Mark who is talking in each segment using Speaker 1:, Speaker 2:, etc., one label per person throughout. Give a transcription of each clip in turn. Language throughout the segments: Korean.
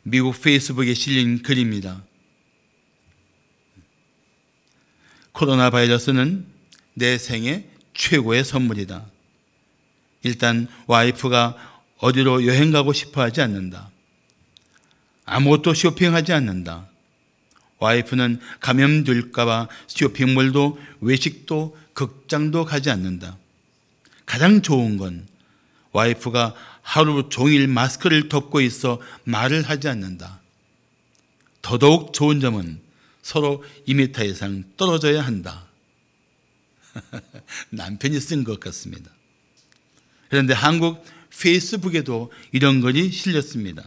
Speaker 1: 미국 페이스북에 실린 글입니다. 코로나 바이러스는 내 생애 최고의 선물이다. 일단 와이프가 어디로 여행 가고 싶어 하지 않는다. 아무것도 쇼핑하지 않는다. 와이프는 감염될까봐 쇼핑몰도 외식도 극장도 가지 않는다. 가장 좋은 건 와이프가 하루 종일 마스크를 덮고 있어 말을 하지 않는다. 더더욱 좋은 점은 서로 2m 이상 떨어져야 한다. 남편이 쓴 것 같습니다. 그런데 한국 페이스북에도 이런 글이 실렸습니다.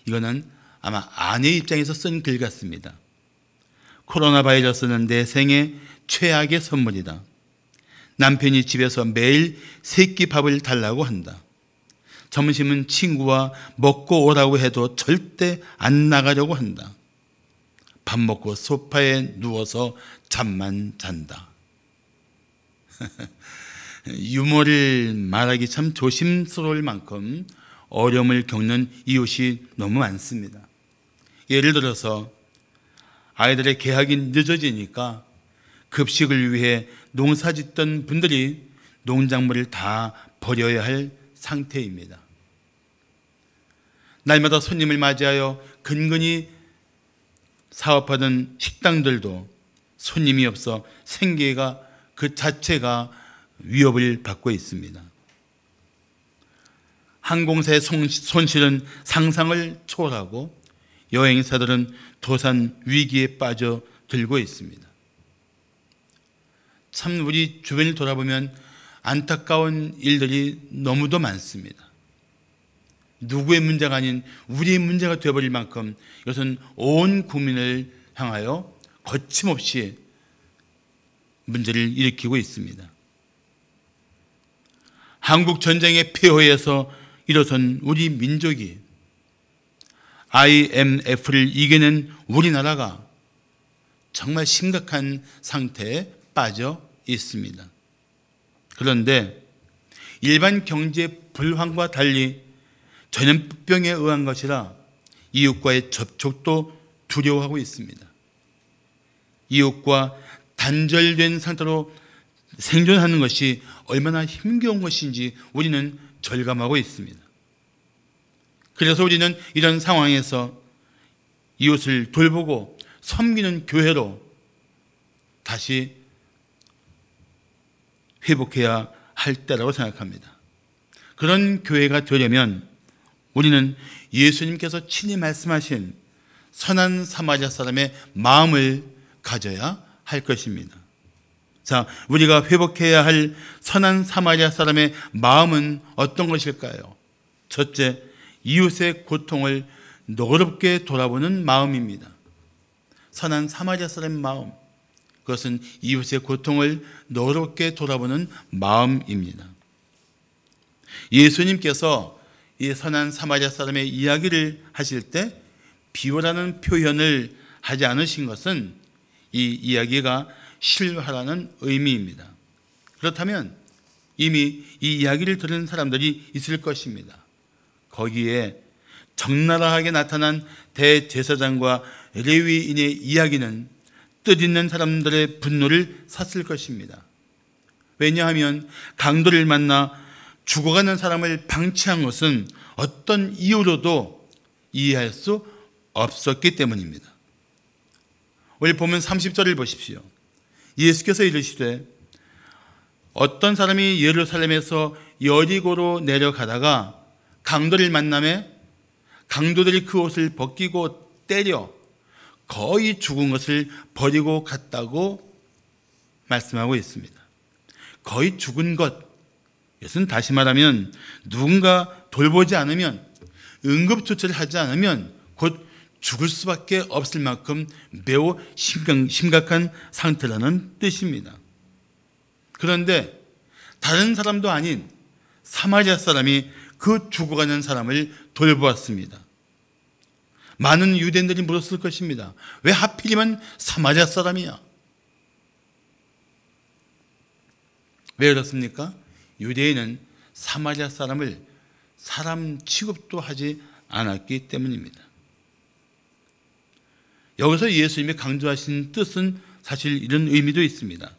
Speaker 1: 이거는 아마 아내 입장에서 쓴 글 같습니다. 코로나 바이러스는 내 생애 최악의 선물이다. 남편이 집에서 매일 세끼 밥을 달라고 한다. 점심은 친구와 먹고 오라고 해도 절대 안 나가려고 한다. 밥 먹고 소파에 누워서 잠만 잔다. 유머를 말하기 참 조심스러울 만큼 어려움을 겪는 이웃이 너무 많습니다. 예를 들어서 아이들의 개학이 늦어지니까 급식을 위해 농사짓던 분들이 농작물을 다 버려야 할 상태입니다. 날마다 손님을 맞이하여 근근히 사업하던 식당들도 손님이 없어 생계가 그 자체가 위협을 받고 있습니다. 항공사의 손실은 상상을 초월하고 여행사들은 도산 위기에 빠져들고 있습니다. 참 우리 주변을 돌아보면 안타까운 일들이 너무도 많습니다. 누구의 문제가 아닌 우리의 문제가 되어버릴 만큼 이것은 온 국민을 향하여 거침없이 문제를 일으키고 있습니다. 한국 전쟁의 폐허에서 일어선 우리 민족이 IMF를 이겨낸 우리나라가 정말 심각한 상태에 빠져 있습니다. 그런데 일반 경제 불황과 달리 전염병에 의한 것이라 이웃과의 접촉도 두려워하고 있습니다. 이웃과 단절된 상태로 생존하는 것이 얼마나 힘겨운 것인지 우리는 절감하고 있습니다. 그래서 우리는 이런 상황에서 이웃을 돌보고 섬기는 교회로 다시 회복해야 할 때라고 생각합니다. 그런 교회가 되려면 우리는 예수님께서 친히 말씀하신 선한 사마리아 사람의 마음을 가져야 할 것입니다. 자, 우리가 회복해야 할 선한 사마리아 사람의 마음은 어떤 것일까요? 첫째, 이웃의 고통을 너그럽게 돌아보는 마음입니다. 선한 사마리아 사람의 마음, 그것은 이웃의 고통을 너그럽게 돌아보는 마음입니다. 예수님께서 이 선한 사마리아 사람의 이야기를 하실 때 비유라는 표현을 하지 않으신 것은 이 이야기가 실화라는 의미입니다. 그렇다면 이미 이 이야기를 들은 사람들이 있을 것입니다. 거기에 적나라하게 나타난 대제사장과 레위인의 이야기는 뜻있는 사람들의 분노를 샀을 것입니다. 왜냐하면 강도를 만나 죽어가는 사람을 방치한 것은 어떤 이유로도 이해할 수 없었기 때문입니다. 오늘 보면 30절을 보십시오. 예수께서 이르시되 어떤 사람이 예루살렘에서 여리고로 내려가다가 강도를 만나매 강도들이 그 옷을 벗기고 때려 거의 죽은 것을 버리고 갔다고 말씀하고 있습니다. 거의 죽은 것, 이것은 다시 말하면 누군가 돌보지 않으면, 응급조치를 하지 않으면 곧 죽을 수밖에 없을 만큼 매우 심각한 상태라는 뜻입니다. 그런데 다른 사람도 아닌 사마리아 사람이 그 죽어가는 사람을 돌보았습니다. 많은 유대인들이 물었을 것입니다. 왜 하필이면 사마리아 사람이야? 왜 그렇습니까? 유대인은 사마리아 사람을 사람 취급도 하지 않았기 때문입니다. 여기서 예수님이 강조하신 뜻은 사실 이런 의미도 있습니다.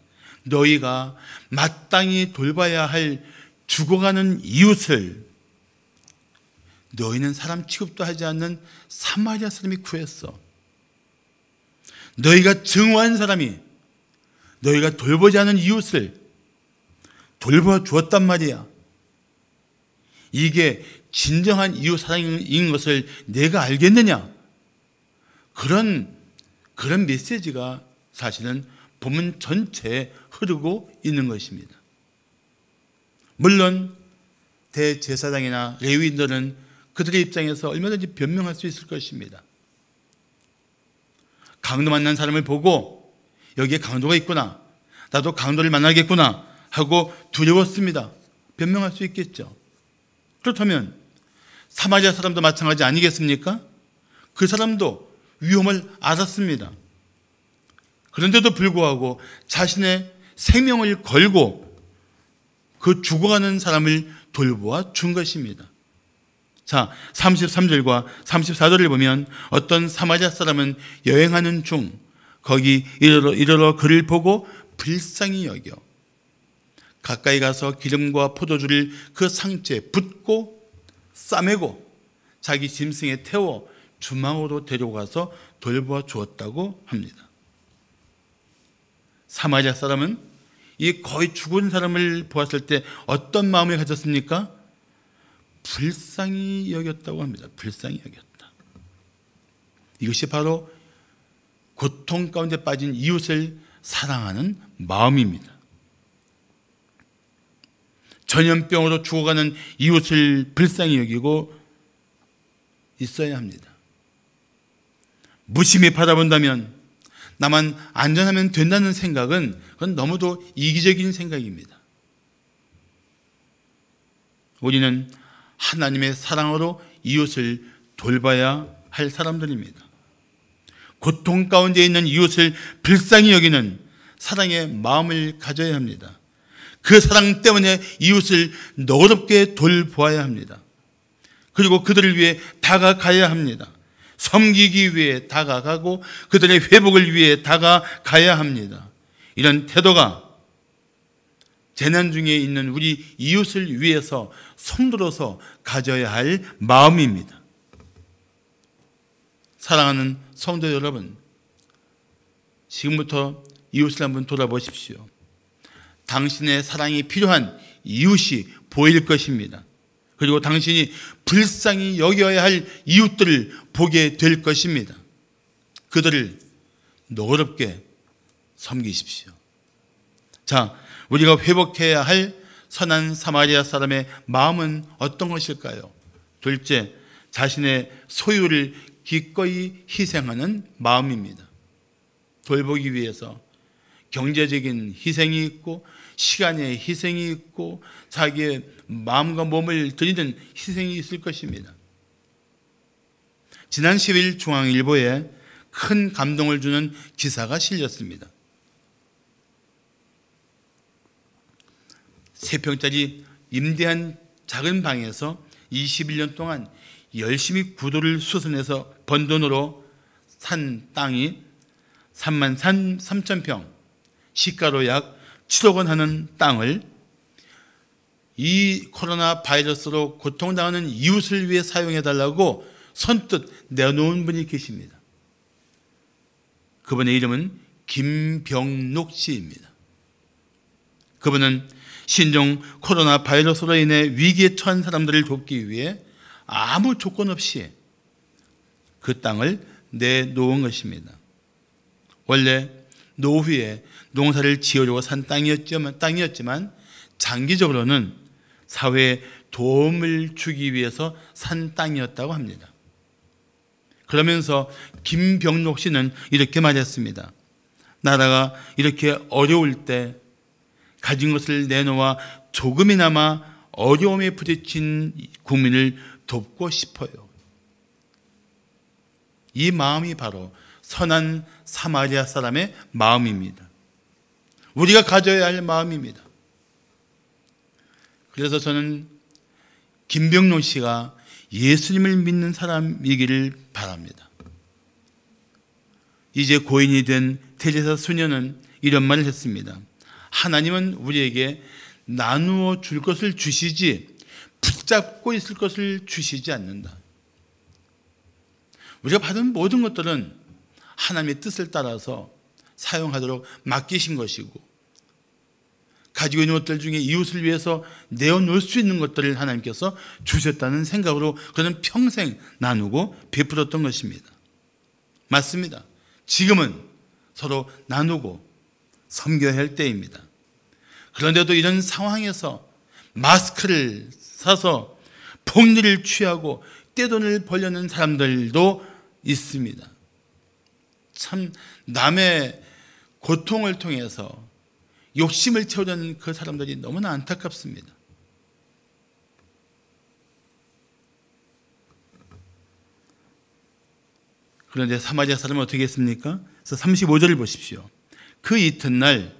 Speaker 1: 너희가 마땅히 돌봐야 할 죽어가는 이웃을 너희는 사람 취급도 하지 않는 사마리아 사람이 구했어. 너희가 증오한 사람이 너희가 돌보지 않은 이웃을 돌봐주었단 말이야. 이게 진정한 이웃 사랑인 것을 내가 알겠느냐? 그런 메시지가 사실은 본문 전체에 흐르고 있는 것입니다. 물론 대제사장이나 레위인들은 그들의 입장에서 얼마든지 변명할 수 있을 것입니다. 강도 만난 사람을 보고 여기에 강도가 있구나, 나도 강도를 만나겠구나 하고 두려웠습니다. 변명할 수 있겠죠. 그렇다면 사마리아 사람도 마찬가지 아니겠습니까? 그 사람도 위험을 알았습니다. 그런데도 불구하고 자신의 생명을 걸고 그 죽어가는 사람을 돌보아 준 것입니다. 자, 33절과 34절을 보면 어떤 사마리아 사람은 여행하는 중 거기 이르러 그를 보고 불쌍히 여겨 가까이 가서 기름과 포도주를 그 상체에 붓고 싸매고 자기 짐승에 태워 주막으로 데려가서 돌보아 주었다고 합니다. 사마리아 사람은 이 거의 죽은 사람을 보았을 때 어떤 마음을 가졌습니까? 불쌍히 여겼다고 합니다. 불쌍히 여겼다. 이것이 바로 고통 가운데 빠진 이웃을 사랑하는 마음입니다. 전염병으로 죽어가는 이웃을 불쌍히 여기고 있어야 합니다. 무심히 바라본다면 나만 안전하면 된다는 생각은 그건 너무도 이기적인 생각입니다. 우리는 하나님의 사랑으로 이웃을 돌봐야 할 사람들입니다. 고통 가운데 있는 이웃을 불쌍히 여기는 사랑의 마음을 가져야 합니다. 그 사랑 때문에 이웃을 너그럽게 돌보아야 합니다. 그리고 그들을 위해 다가가야 합니다. 섬기기 위해 다가가고 그들의 회복을 위해 다가가야 합니다. 이런 태도가 재난 중에 있는 우리 이웃을 위해서 손들어서 가져야 할 마음입니다. 사랑하는 성도 여러분, 지금부터 이웃을 한번 돌아보십시오. 당신의 사랑이 필요한 이웃이 보일 것입니다. 그리고 당신이 불쌍히 여겨야 할 이웃들을 보게 될 것입니다. 그들을 너그럽게 섬기십시오. 자, 우리가 회복해야 할 선한 사마리아 사람의 마음은 어떤 것일까요? 둘째, 자신의 소유를 기꺼이 희생하는 마음입니다. 돌보기 위해서 경제적인 희생이 있고 시간의 희생이 있고 자기의 마음과 몸을 드리는 희생이 있을 것입니다. 지난 10일 중앙일보에 큰 감동을 주는 기사가 실렸습니다. 3평짜리 임대한 작은 방에서 21년 동안 열심히 구도를 수선해서 번 돈으로 산 땅이 33,000평, 시가로 약 7억 원 하는 땅을 이 코로나 바이러스로 고통당하는 이웃을 위해 사용해달라고 선뜻 내놓은 분이 계십니다. 그분의 이름은 김병록 씨입니다. 그분은 신종 코로나 바이러스로 인해 위기에 처한 사람들을 돕기 위해 아무 조건 없이 그 땅을 내놓은 것입니다. 원래 노후에 농사를 지으려고 산 땅이었지만 장기적으로는 사회에 도움을 주기 위해서 산 땅이었다고 합니다. 그러면서 김병록 씨는 이렇게 말했습니다. 나라가 이렇게 어려울 때 가진 것을 내놓아 조금이나마 어려움에 부딪힌 국민을 돕고 싶어요. 이 마음이 바로 선한 사마리아 사람의 마음입니다. 우리가 가져야 할 마음입니다. 그래서 저는 김병록 씨가 예수님을 믿는 사람이기를 바랍니다. 이제 고인이 된 대제사 수녀는 이런 말을 했습니다. 하나님은 우리에게 나누어 줄 것을 주시지 붙잡고 있을 것을 주시지 않는다. 우리가 받은 모든 것들은 하나님의 뜻을 따라서 사용하도록 맡기신 것이고, 가지고 있는 것들 중에 이웃을 위해서 내어놓을 수 있는 것들을 하나님께서 주셨다는 생각으로 그는 평생 나누고 베풀었던 것입니다. 맞습니다. 지금은 서로 나누고 섬겨야 할 때입니다. 그런데도 이런 상황에서 마스크를 사서 폭리를 취하고 떼돈을 벌려는 사람들도 있습니다. 참 남의 고통을 통해서 욕심을 채우려는 그 사람들이 너무나 안타깝습니다. 그런데 사마리아 사람은 어떻게 했습니까? 그래서 35절을 보십시오. 그 이튿날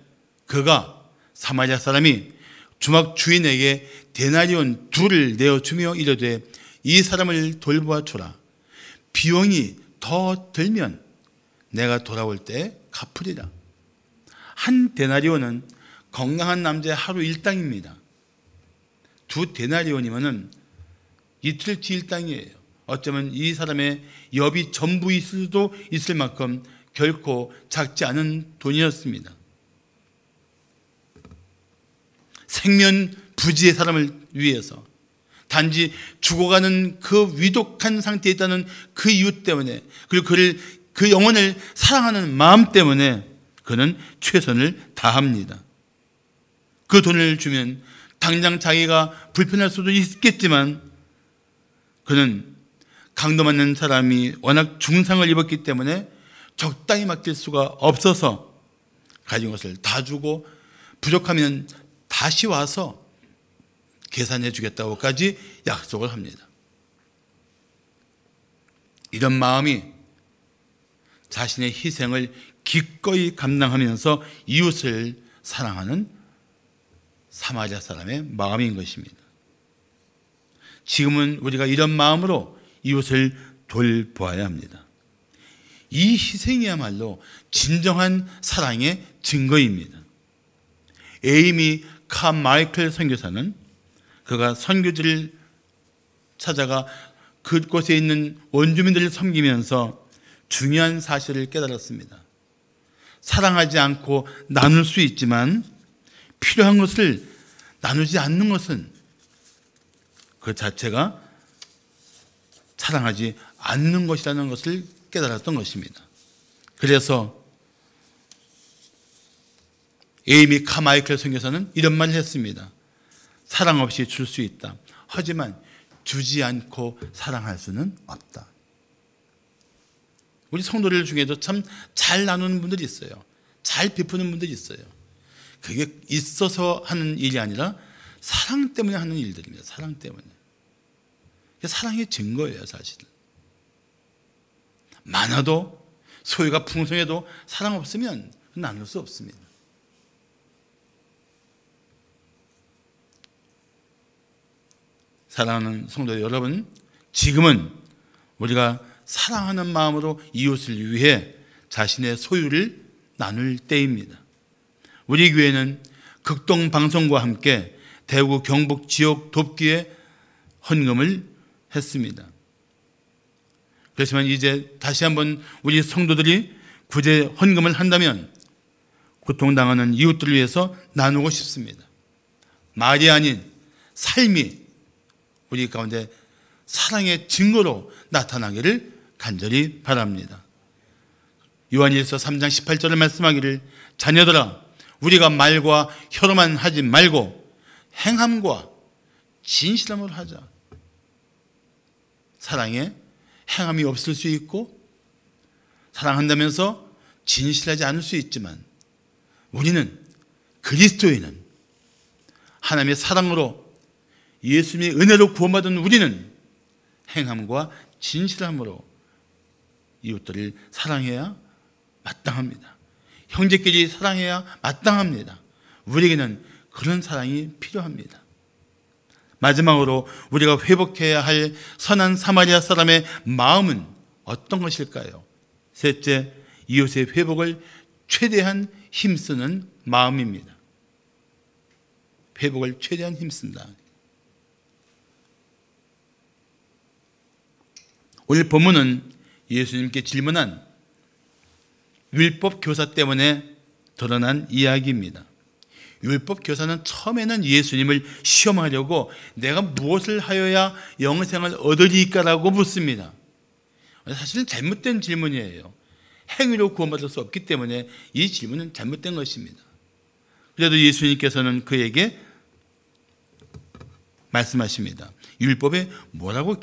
Speaker 1: 그가, 사마리아 사람이 주막 주인에게 데나리온 2를 내어주며 이르되 이 사람을 돌보아 주라. 비용이 더 들면 내가 돌아올 때 갚으리라. 한 데나리온은 건강한 남자의 하루 일당입니다. 2 데나리온이면은 이틀치 일당이에요. 어쩌면 이 사람의 여비 전부 있을 수도 있을 만큼 결코 작지 않은 돈이었습니다. 생면부지의 사람을 위해서, 단지 죽어가는 그 위독한 상태에 있다는 그 이유 때문에, 그리고 그 영혼을 사랑하는 마음 때문에 그는 최선을 다합니다. 그 돈을 주면 당장 자기가 불편할 수도 있겠지만 그는 강도 맞는 사람이 워낙 중상을 입었기 때문에 적당히 맡길 수가 없어서 가진 것을 다 주고 부족하면 다시 와서 계산해 주겠다고까지 약속을 합니다. 이런 마음이 자신의 희생을 기꺼이 감당하면서 이웃을 사랑하는 사마리아 사람의 마음인 것입니다. 지금은 우리가 이런 마음으로 이웃을 돌보아야 합니다. 이 희생이야말로 진정한 사랑의 증거입니다. 에이미 카마이클 선교사는 그가 선교지를 찾아가 그곳에 있는 원주민들을 섬기면서 중요한 사실을 깨달았습니다. 사랑하지 않고 나눌 수 있지만 필요한 것을 나누지 않는 것은 그 자체가 사랑하지 않는 것이라는 것을 깨달았던 것입니다. 그래서 에이미 카마이클 선교사는 이런 말을 했습니다. 사랑 없이 줄 수 있다. 하지만 주지 않고 사랑할 수는 없다. 우리 성도들 중에도 참 잘 나누는 분들이 있어요. 잘 베푸는 분들이 있어요. 그게 있어서 하는 일이 아니라 사랑 때문에 하는 일들입니다. 사랑 때문에. 사랑의 증거예요, 사실은. 많아도 소유가 풍성해도 사랑 없으면 나눌 수 없습니다. 사랑하는 성도 여러분, 지금은 우리가 사랑하는 마음으로 이웃을 위해 자신의 소유를 나눌 때입니다. 우리 교회는 극동방송과 함께 대구 경북 지역 돕기에 헌금을 했습니다. 그렇지만 이제 다시 한번 우리 성도들이 구제 헌금을 한다면 고통당하는 이웃들을 위해서 나누고 싶습니다. 말이 아닌 삶이 우리 가운데 사랑의 증거로 나타나기를 간절히 바랍니다. 요한일서 3장 18절을 말씀하기를 자녀들아 우리가 말과 혀로만 하지 말고 행함과 진실함으로 하자. 사랑에 행함이 없을 수 있고 사랑한다면서 진실하지 않을 수 있지만 우리는 그리스도인은 하나님의 사랑으로 예수님의 은혜로 구원받은 우리는 행함과 진실함으로 이웃들을 사랑해야 마땅합니다. 형제끼리 사랑해야 마땅합니다. 우리에게는 그런 사랑이 필요합니다. 마지막으로 우리가 회복해야 할 선한 사마리아 사람의 마음은 어떤 것일까요? 셋째, 이웃의 회복을 최대한 힘쓰는 마음입니다. 회복을 최대한 힘쓴다. 오늘 본문은 예수님께 질문한 율법 교사 때문에 드러난 이야기입니다. 율법 교사는 처음에는 예수님을 시험하려고 내가 무엇을 하여야 영생을 얻으리까라고 묻습니다. 사실은 잘못된 질문이에요. 행위로 구원받을 수 없기 때문에 이 질문은 잘못된 것입니다. 그래도 예수님께서는 그에게 말씀하십니다. 율법에 뭐라고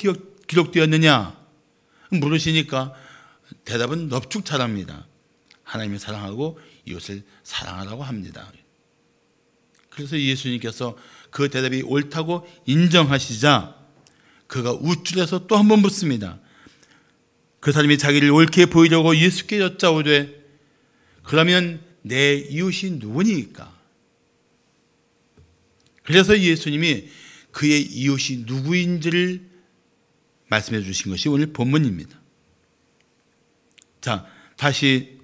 Speaker 1: 기록되었느냐 물으시니까 대답은 넙죽잘합니다. 하나님을 사랑하고 이웃을 사랑하라고 합니다. 그래서 예수님께서 그 대답이 옳다고 인정하시자 그가 우쭐해서 또 한 번 묻습니다. 그 사람이 자기를 옳게 보이려고 예수께 여짜오되 그러면 내 이웃이 누구니까? 그래서 예수님이 그의 이웃이 누구인지를 말씀해 주신 것이 오늘 본문입니다. 자, 다시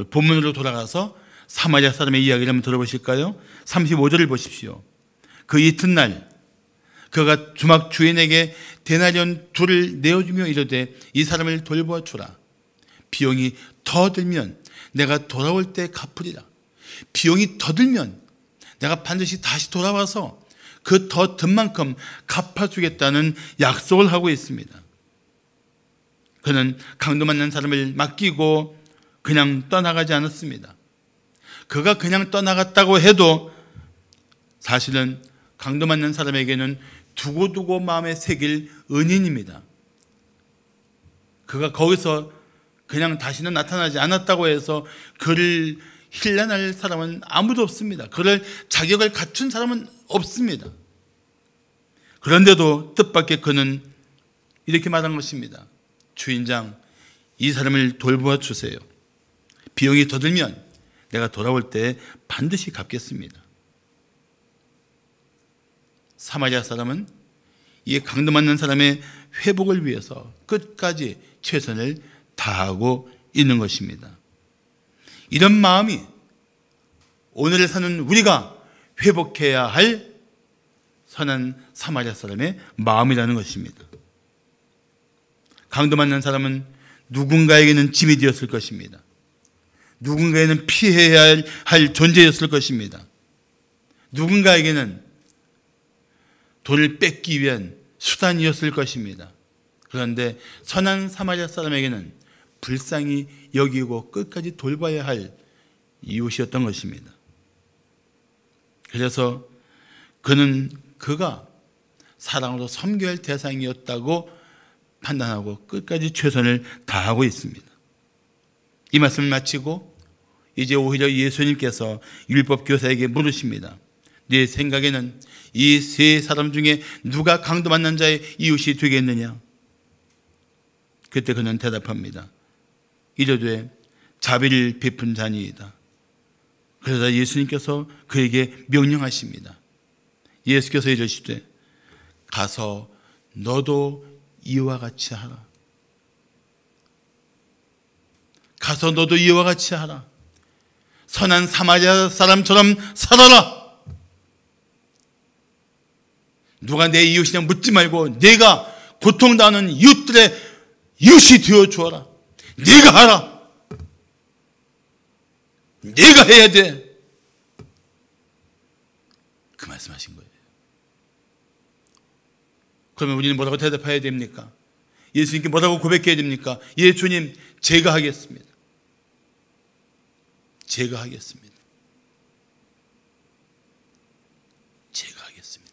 Speaker 1: 본문으로 돌아가서 사마리아 사람의 이야기를 한번 들어보실까요? 35절을 보십시오. 그 이튿날 그가 주막 주인에게 데나리온 둘을 내어주며 이르되 이 사람을 돌보아 주라. 비용이 더 들면 내가 돌아올 때 갚으리라. 비용이 더 들면 내가 반드시 다시 돌아와서 그 더 든 만큼 갚아주겠다는 약속을 하고 있습니다. 그는 강도 맞는 사람을 맡기고 그냥 떠나가지 않았습니다. 그가 그냥 떠나갔다고 해도 사실은 강도 맞는 사람에게는 두고두고 마음에 새길 은인입니다. 그가 거기서 그냥 다시는 나타나지 않았다고 해서 그를 힐난할 사람은 아무도 없습니다. 그럴 자격을 갖춘 사람은 없습니다. 그런데도 뜻밖의 그는 이렇게 말한 것입니다. 주인장, 이 사람을 돌보아 주세요. 비용이 더 들면 내가 돌아올 때 반드시 갚겠습니다. 사마리아 사람은 이 강도 맞는 사람의 회복을 위해서 끝까지 최선을 다하고 있는 것입니다. 이런 마음이 오늘을 사는 우리가 회복해야 할 선한 사마리아 사람의 마음이라는 것입니다. 강도 맞는 사람은 누군가에게는 짐이 되었을 것입니다. 누군가에는 피해야 할 존재였을 것입니다. 누군가에게는 돈을 뺏기 위한 수단이었을 것입니다. 그런데 선한 사마리아 사람에게는 불쌍히 여기고 끝까지 돌봐야 할 이웃이었던 것입니다. 그래서 그는 그가 사랑으로 섬겨야 할 대상이었다고 판단하고 끝까지 최선을 다하고 있습니다. 이 말씀을 마치고 이제 오히려 예수님께서 율법 교사에게 물으십니다. 네 생각에는 이 세 사람 중에 누가 강도 맞는 자의 이웃이 되겠느냐? 그때 그는 대답합니다. 이르되 자비를 베푼 자니이다. 그러자 예수님께서 그에게 명령하십니다. 예수께서 이르시되 가서 너도 이와 같이 하라. 가서 너도 이와 같이 하라. 선한 사마리아 사람처럼 살아라. 누가 내 이웃이냐 묻지 말고 내가 고통당하는 이웃들의 이웃이 되어 주어라. 네가 하라. 네가 해야 돼. 그 말씀하신 거예요. 그러면 우리는 뭐라고 대답해야 됩니까? 예수님께 뭐라고 고백해야 됩니까? 예, 주님, 제가 하겠습니다. 제가 하겠습니다. 제가 하겠습니다.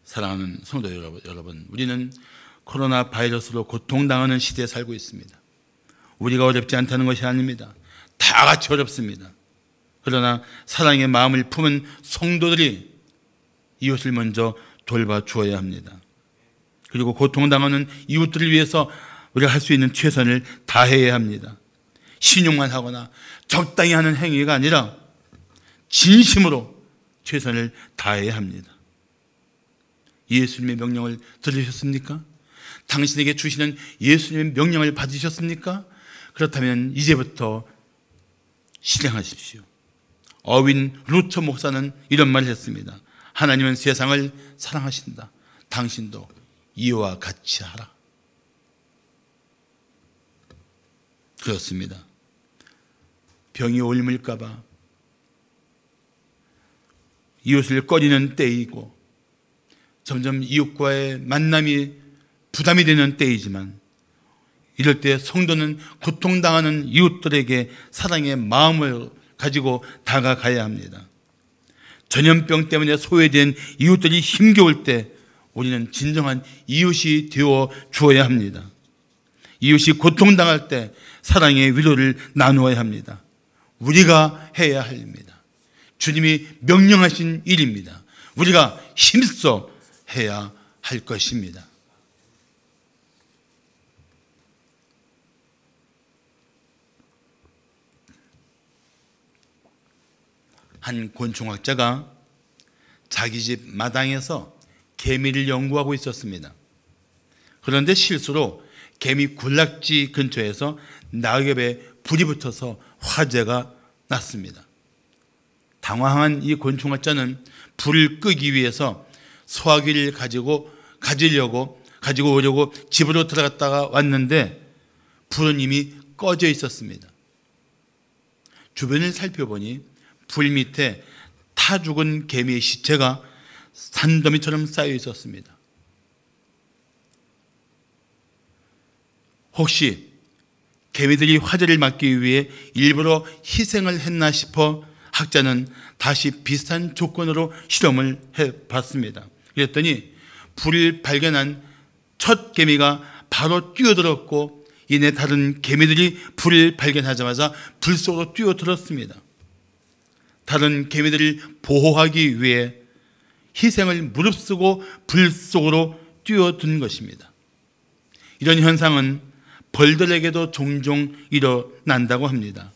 Speaker 1: 사랑하는 성도 여러분, 우리는 코로나 바이러스로 고통당하는 시대에 살고 있습니다. 우리가 어렵지 않다는 것이 아닙니다. 다 같이 어렵습니다. 그러나 사랑의 마음을 품은 성도들이 이웃을 먼저 돌봐 주어야 합니다. 그리고 고통당하는 이웃들을 위해서 우리가 할 수 있는 최선을 다해야 합니다. 신용만 하거나 적당히 하는 행위가 아니라 진심으로 최선을 다해야 합니다. 예수님의 명령을 들으셨습니까? 당신에게 주시는 예수님의 명령을 받으셨습니까? 그렇다면 이제부터 실행하십시오. 어윈 루터 목사는 이런 말을 했습니다. 하나님은 세상을 사랑하신다. 당신도 이와 같이 하라. 그렇습니다. 병이 옮을까 봐 이웃을 꺼리는 때이고 점점 이웃과의 만남이 부담이 되는 때이지만 이럴 때 성도는 고통당하는 이웃들에게 사랑의 마음을 가지고 다가가야 합니다. 전염병 때문에 소외된 이웃들이 힘겨울 때 우리는 진정한 이웃이 되어 주어야 합니다. 이웃이 고통당할 때 사랑의 위로를 나누어야 합니다. 우리가 해야 할 일입니다. 주님이 명령하신 일입니다. 우리가 힘써 해야 할 것입니다. 한 곤충학자가 자기 집 마당에서 개미를 연구하고 있었습니다. 그런데 실수로 개미 군락지 근처에서 낙엽에 불이 붙어서 화재가 났습니다. 당황한 이 곤충학자는 불을 끄기 위해서 소화기를 가지고 오려고 집으로 들어갔다가 왔는데 불은 이미 꺼져 있었습니다. 주변을 살펴보니 불 밑에 타 죽은 개미의 시체가 산더미처럼 쌓여 있었습니다. 혹시 개미들이 화재를 막기 위해 일부러 희생을 했나 싶어 학자는 다시 비슷한 조건으로 실험을 해봤습니다. 그랬더니 불을 발견한 첫 개미가 바로 뛰어들었고 이내 다른 개미들이 불을 발견하자마자 불 속으로 뛰어들었습니다. 다른 개미들을 보호하기 위해 희생을 무릅쓰고 불 속으로 뛰어든 것입니다. 이런 현상은 벌들에게도 종종 일어난다고 합니다.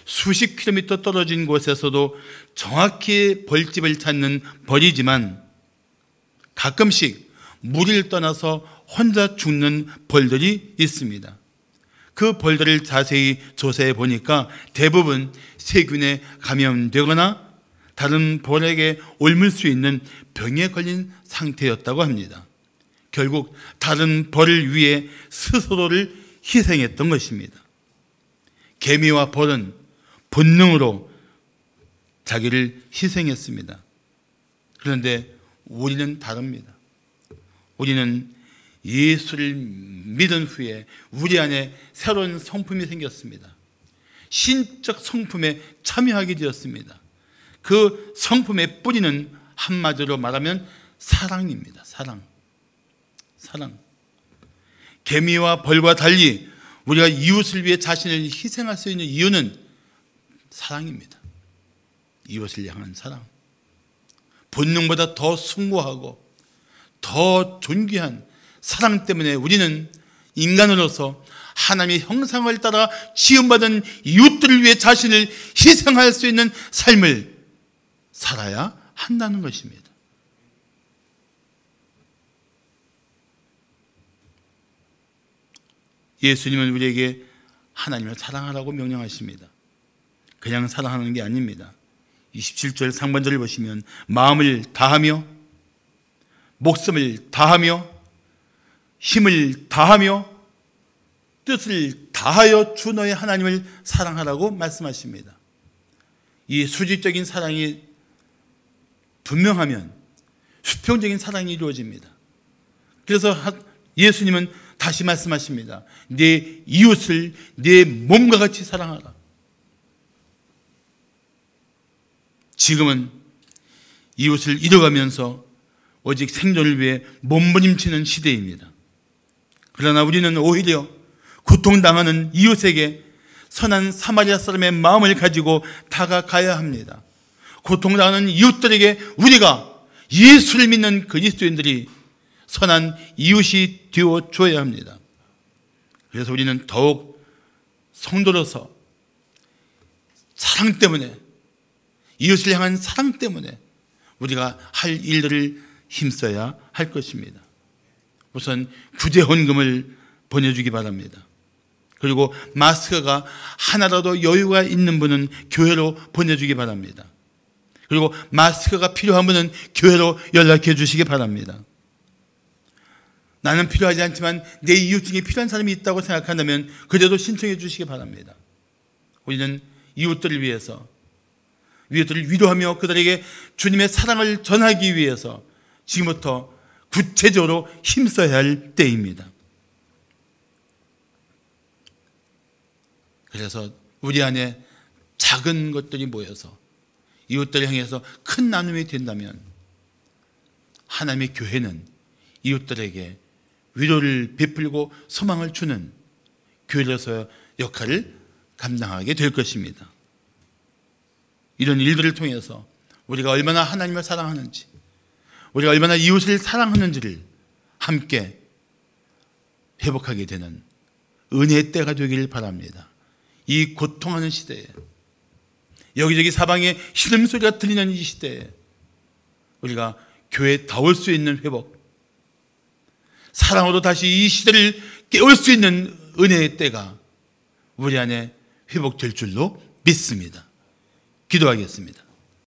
Speaker 1: 수십 킬로미터 떨어진 곳에서도 정확히 벌집을 찾는 벌이지만 가끔씩 무리를 떠나서 혼자 죽는 벌들이 있습니다. 그 벌들을 자세히 조사해 보니까 대부분 세균에 감염되거나 다른 벌에게 옮을 수 있는 병에 걸린 상태였다고 합니다. 결국 다른 벌을 위해 스스로를 희생했던 것입니다. 개미와 벌은 본능으로 자기를 희생했습니다. 그런데 우리는 다릅니다. 우리는 예수를 믿은 후에 우리 안에 새로운 성품이 생겼습니다. 신적 성품에 참여하게 되었습니다. 그 성품의 뿌리는 한마디로 말하면 사랑입니다. 사랑. 개미와 벌과 달리 우리가 이웃을 위해 자신을 희생할 수 있는 이유는 사랑입니다. 이웃을 향한 사랑. 본능보다 더 숭고하고 더 존귀한 사랑 때문에 우리는 인간으로서 하나님의 형상을 따라 지음받은 이웃들을 위해 자신을 희생할 수 있는 삶을 살아야 한다는 것입니다. 예수님은 우리에게 하나님을 사랑하라고 명령하십니다. 그냥 사랑하는 게 아닙니다. 27절 상반절을 보시면 마음을 다하며 목숨을 다하며 힘을 다하며 뜻을 다하여 주 너의 하나님을 사랑하라고 말씀하십니다. 이 수직적인 사랑이 분명하면 수평적인 사랑이 이루어집니다. 그래서 예수님은 다시 말씀하십니다. 내 이웃을 내 몸과 같이 사랑하라. 지금은 이웃을 잃어가면서 오직 생존을 위해 몸부림치는 시대입니다. 그러나 우리는 오히려 고통당하는 이웃에게 선한 사마리아 사람의 마음을 가지고 다가가야 합니다. 고통당하는 이웃들에게 우리가 예수를 믿는 그리스도인들이 선한 이웃이 되어줘야 합니다. 그래서 우리는 더욱 성도로서 사랑 때문에, 이웃을 향한 사랑 때문에 우리가 할 일들을 힘써야 할 것입니다. 우선 구제 헌금을 보내주기 바랍니다. 그리고 마스크가 하나라도 여유가 있는 분은 교회로 보내주기 바랍니다. 그리고 마스크가 필요한 분은 교회로 연락해 주시기 바랍니다. 나는 필요하지 않지만 내 이웃 중에 필요한 사람이 있다고 생각한다면 그래도 신청해 주시기 바랍니다. 우리는 이웃들을 위해서, 이웃들을 위로하며 그들에게 주님의 사랑을 전하기 위해서 지금부터 구체적으로 힘써야 할 때입니다. 그래서 우리 안에 작은 것들이 모여서 이웃들을 향해서 큰 나눔이 된다면 하나님의 교회는 이웃들에게 위로를 베풀고 소망을 주는 교회로서 역할을 감당하게 될 것입니다. 이런 일들을 통해서 우리가 얼마나 하나님을 사랑하는지, 우리가 얼마나 이웃을 사랑하는지를 함께 회복하게 되는 은혜의 때가 되기를 바랍니다. 이 고통하는 시대에, 여기저기 사방에 신음소리가 들리는 이 시대에 우리가 교회다울 수 있는 회복, 사랑으로 다시 이 시대를 깨울 수 있는 은혜의 때가 우리 안에 회복될 줄로 믿습니다. 기도하겠습니다.